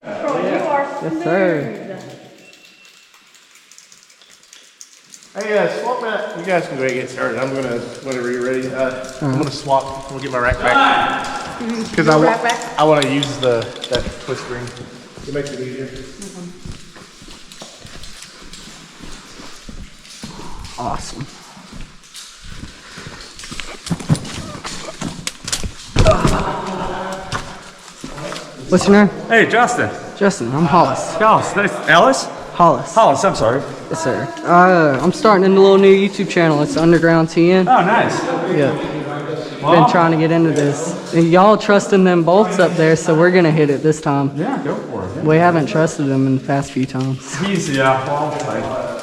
Yes, sir. Hey, swap that. You guys can go ahead and get started. I'm gonna, whenever you're ready, I'm gonna swap. I'm gonna get my rack back. Because I want to use that twist ring. It makes it easier. Awesome. What's your name? Hey, Justin. Justin, I'm Hollis. Hollis. Ellis? Hollis. Hollis, I'm sorry. Yes, sir. I'm starting a little new YouTube channel. It's Underground TN. Oh, nice. Yeah. Been trying to get into this. And y'all trusting them bolts up there, so we're gonna hit it this time. Yeah, go for it. We haven't trusted them in the past few times.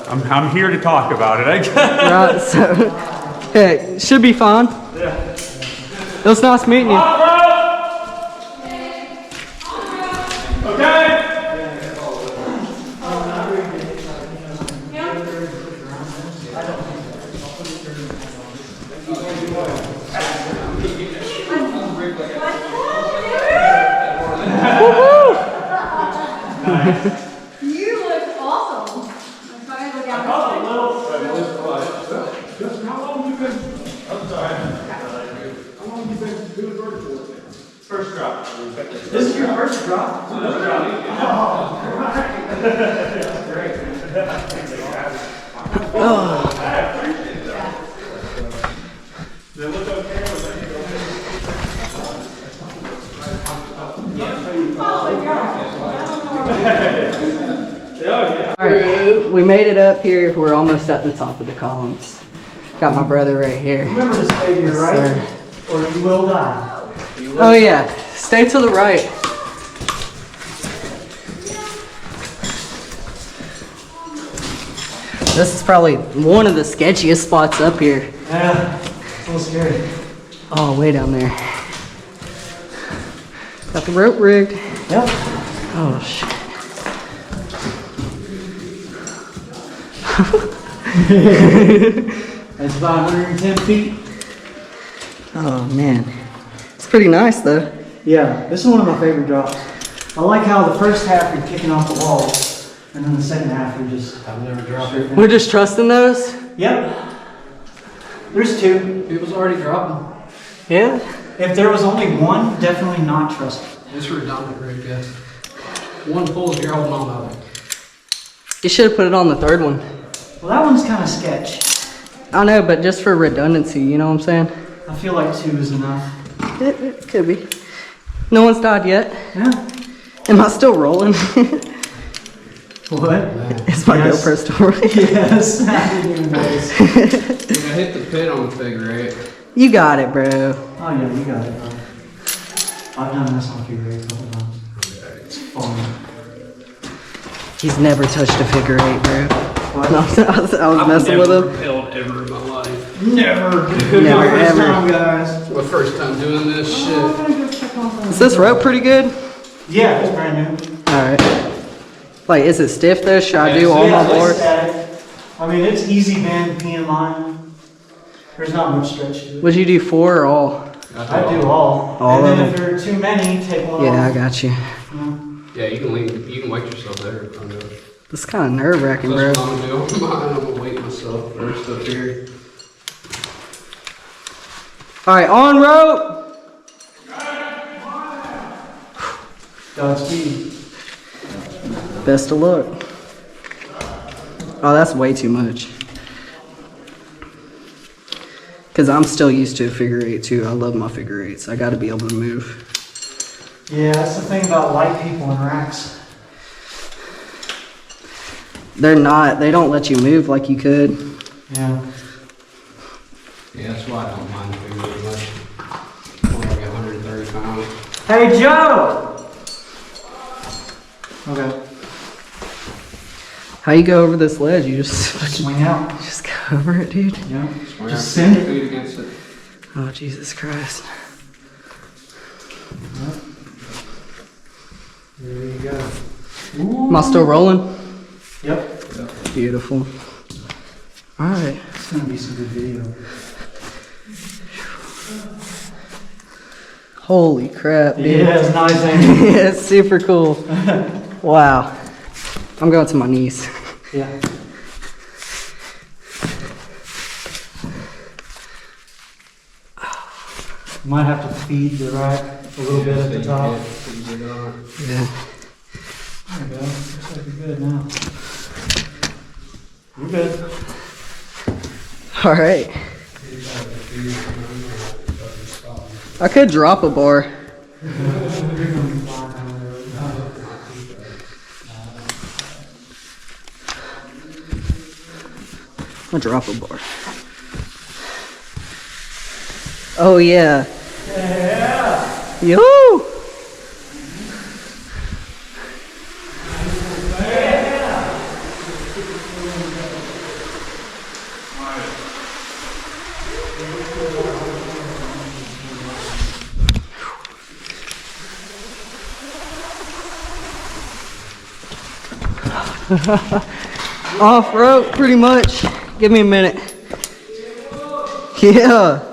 I'm here to talk about it, I guess. Right, so hey, should be fun. Yeah. It was nice meeting you. Okay. You look awesome. I'm trying to look out. How long you been? I'm sorry. How long you been doing vertical? First drop. This is your first drop? First drop. Oh. I appreciate that. Does it look okay? Alright, we made it up here. We're almost at the top of the columns. Got my brother right here. Remember this figure, Yes, right? sir. Or you will die. Oh yeah, stay to the right. This is probably one of the sketchiest spots up here. Yeah, it's a little scary. Oh, way down there. Got the rope rigged. Yep. Oh shit. It's about 110 feet. Oh man. It's pretty nice though. Yeah, this is one of my favorite drops. I like how the first half you're kicking off the walls, and then the second half you're just... I've never dropped it. We're just trusting those? Yep. There's two. People's already dropping. Yeah? If there was only one, definitely not trust it. It's redundant rig, guys. One pulls, you're holding on to it. You should have put it on the third one. Well, that one's kind of sketch. I know, but just for redundancy, you know what I'm saying? I feel like two is enough. It could be. No one's died yet. Yeah. Am I still rolling? What? It's my Yes. GoPro story. Yes. I didn't even notice. I hit the pin on the figure eight. You got it, bro. Oh yeah, you got it, bro. I've done this on figure eight a couple times. It's fun. He's never touched a figure eight, bro. What? No, I was messing with him. Repelled ever in my life. Never. Never, My first ever. time, guys. My first time doing this shit. Is this rope pretty good? Yeah, it's brand new. Alright. Like, is it stiff though? Should I do all Yeah, my it's boards? static. I mean, it's easy bend, P in line. There's not much stretch to it. Would you do 4 or all? I do all. All and of then if there are too many, take one Yeah, I off. got you. Yeah, you can lean, you can wait yourself there if I'm doing it. This is kind of nerve wracking, bro. That's what I'm gonna do. I'm gonna wait myself first up here. Alright, on rope! Godspeed. Best of luck. Oh, that's way too much. Because I'm still used to a figure eight too. I love my figure eights. I got to be able to move. Yeah, that's the thing about light people in racks. They're not, they don't let you move like you could. Yeah. Yeah, that's why I don't mind figure eight much. Only like 130 pounds. Hey, Joe! Okay. How you go over this ledge? You just Swing out. just go over it, dude. Yeah. Swing Just out, send put it. your feet against it. Oh, Jesus Christ. There you go. Am I still rolling? Yep. Beautiful. All right. It's gonna be some good video. Holy crap, dude. Yeah, it's nice. Ain't it? Yeah, it's super cool. Wow. I'm going to my knees. Yeah. Might have to feed the rack a little bit at the top. Yeah. There we go. Looks like you're good now. You're good. All right. I could drop a bar. I'll drop a bar. Oh yeah. Yeah. Yoo! Off road, pretty much. Give me a minute. Yeah.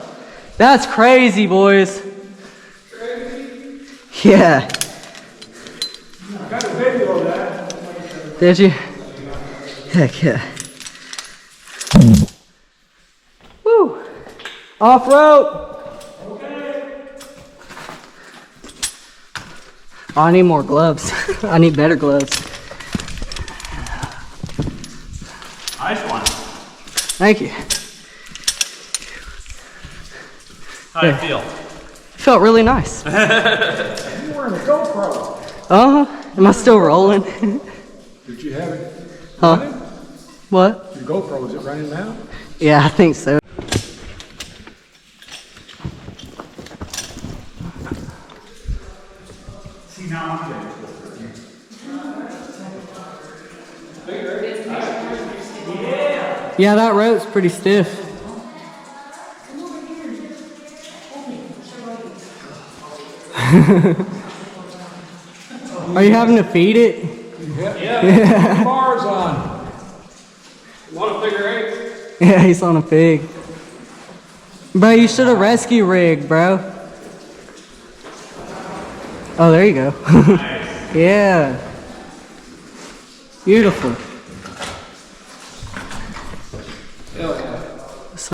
That's crazy, boys. Yeah. I got a video of that. Did you? Heck yeah. Woo. Off road. Oh, I need more gloves. I need better gloves. Nice one. Thank you. How do you feel? Felt really nice. You're wearing a GoPro. Am I still rolling? Did you have it? Huh? What? Your GoPro, is it running now? Yeah, I think so. See, now I'm getting Yeah, that rope's pretty stiff. Are you having to feed it? Yeah. Bars on. Want a figure eight? Yeah, he's on a pig. Bro, you should have rescue rigged, bro. Oh, there you go. Yeah. Beautiful.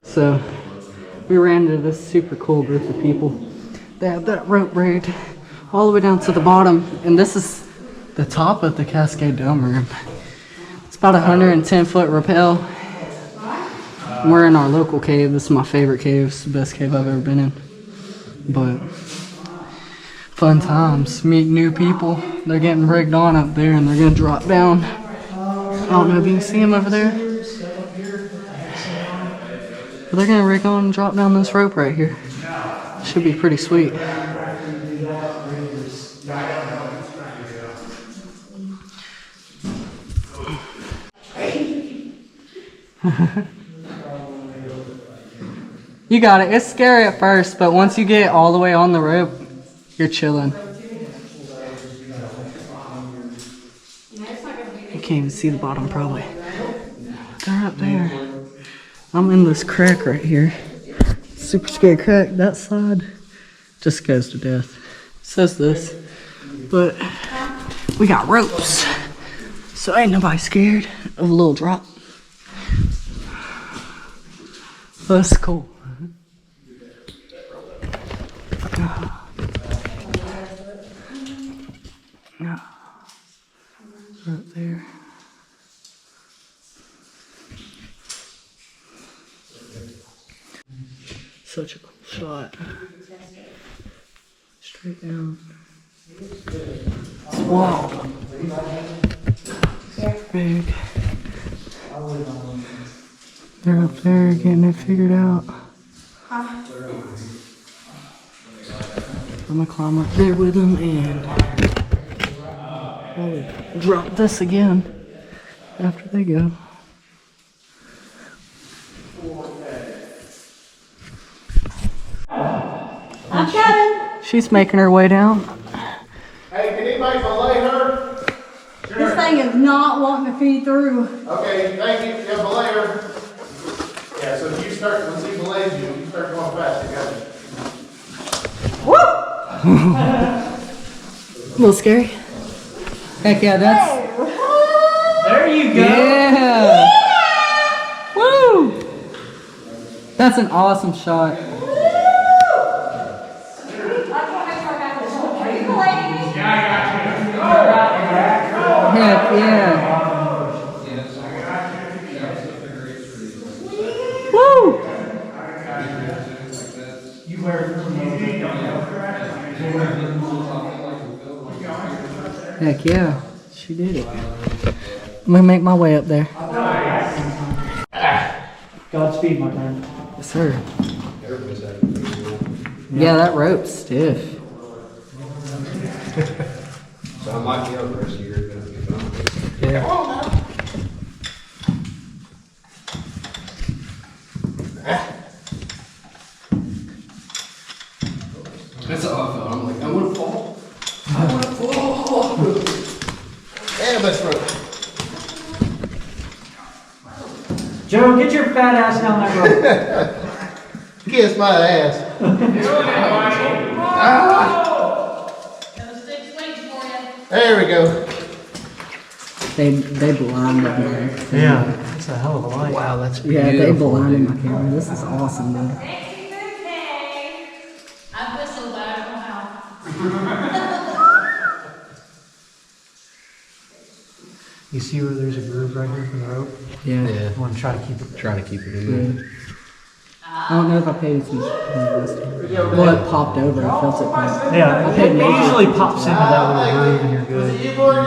So, we ran into this super cool group of people. They have that rope rigged all the way down to the bottom, and this is the top of the Cascade Dome room. It's about 110-foot rappel. We're in our local cave. This is my favorite cave. It's the best cave I've ever been in. But fun times. Meet new people. They're getting rigged on up there, and they're gonna drop down. I don't know if you can see them over there. But they're gonna rig on and drop down this rope right here. Should be pretty sweet. You got it. It's scary at first, but once you get all the way on the rope, you're chilling. You can't even see the bottom probably. They're up there. I'm in this crack right here. Super scary crack. That side just goes to death. Says this. But we got ropes. So ain't nobody scared of a little drop. That's cool. Right there. Such a cool shot. Straight down. Wow. Big. They're up there getting it figured out. I'm gonna climb up there with them and probably drop this again after they go. I'm coming. She's making her way down. Hey, can anybody belay her? This thing is not wanting to feed through. Okay, thank you. Yeah, belay her. Yeah, so if you start, once he belays you, you start going fast. You got it. Woo! A little scary. Heck yeah, that's. There you go. Yeah! Woo! That's an awesome shot. Heck yeah. Woo! Heck yeah. She did it. I'm gonna make my way up there. Godspeed, my friend. Yes, sir. Yeah, that rope's stiff. So I might be over this year, but if I'm Yeah. That's how I felt. I'm like, I want to fall. I want to fall. Yeah, best rope. Joe, get your fat ass down that road. Kiss my ass. Those 6 weights for you. There we go. They blinded me. Yeah, that's a hell of a light. Wow, that's Yeah, they beautiful, blinded dude. my camera. This is awesome, dude. Thank you, okay. I whistled, but I don't know how. You see where there's a groove right here for the rope? Yeah. Yeah, I want to try to keep it. try to keep it in there. I don't know if I paid attention. Well, it popped over. I felt it pop. Yeah, I paid it major. usually pops into that little groove and you're good. You, Morgan?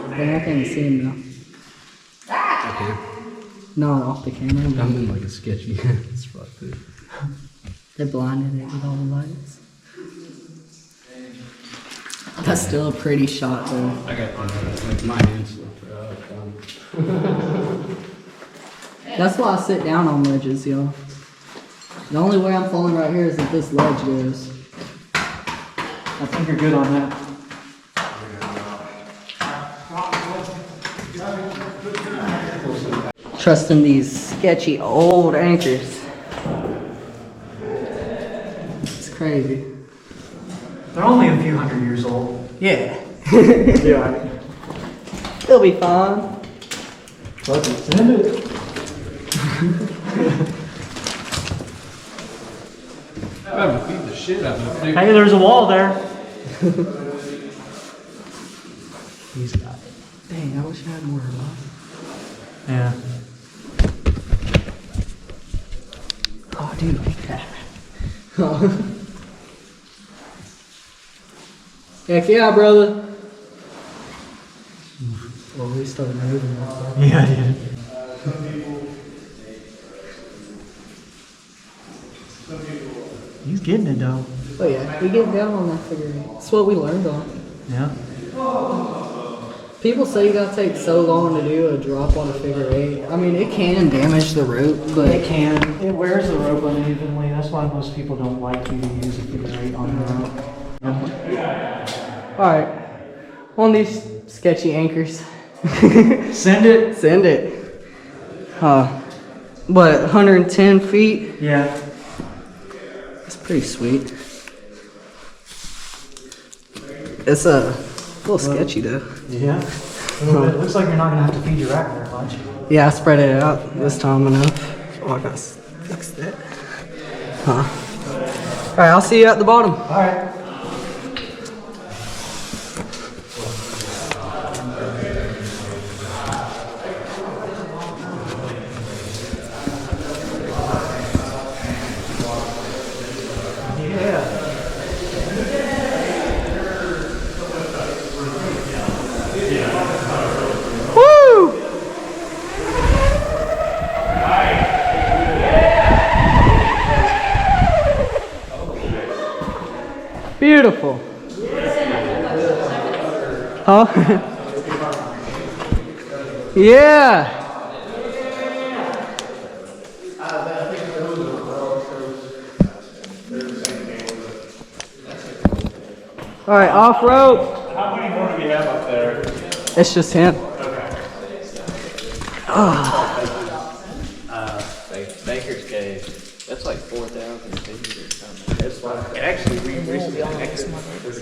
But I can't see him now. Okay. Not off the camera. I'm But in like a sketchy spot too. they blinded it with all the lights. That's still a pretty shot, though. I got like my hand slipped out. That's why I sit down on ledges, y'all. The only way I'm falling right here is if this ledge goes. I think you're good on that. Trusting these sketchy old anchors. It's crazy. They're only a few hundred years old. Yeah. Yeah. It'll be fine. Let's extend it. I'm gonna beat the shit out of it. Hey, there's a wall there. He's got it. Dang, I wish I had more of Yeah. Oh, dude, like that. Heck yeah, brother. Well, we started moving. Yeah, dude. He's getting it though. Oh yeah, we get down on that figure eight. That's what we learned on. Yeah. People say you gotta take so long to do a drop on a figure eight. I mean, it can damage the rope, but It can. It wears the rope unevenly. That's why most people don't like you to use a figure eight on the rope. all right. On these sketchy anchors, Send it. send it. What, 110 feet? Yeah. That's pretty sweet. It's a little sketchy though. Yeah. A little bit. Looks like you're not gonna have to feed your rack very much. Yeah, I spread it out this time enough. Oh, I gotta fix that. Alright, I'll see you at the bottom. All right. Yeah. Woo! Beautiful. Huh? Yeah. All right, off rope. How many more do we have up there? It's just him. Baker's Cave. That's like 4,000 feet or something. It's fine. And actually, we recently connected.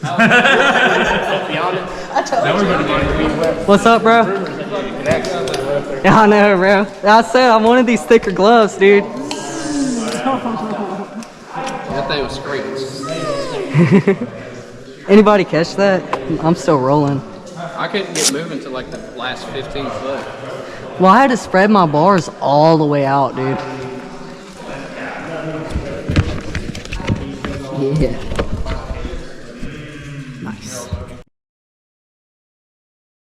Beyond it. Now we're going to get What's up, bro? Yeah, I know, bro. I said I wanted these thicker gloves, dude. That thing was screaming. Anybody catch that? I'm still rolling. I couldn't get moving to like the last 15 foot. Well, I had to spread my bars all the way out, dude. Yeah.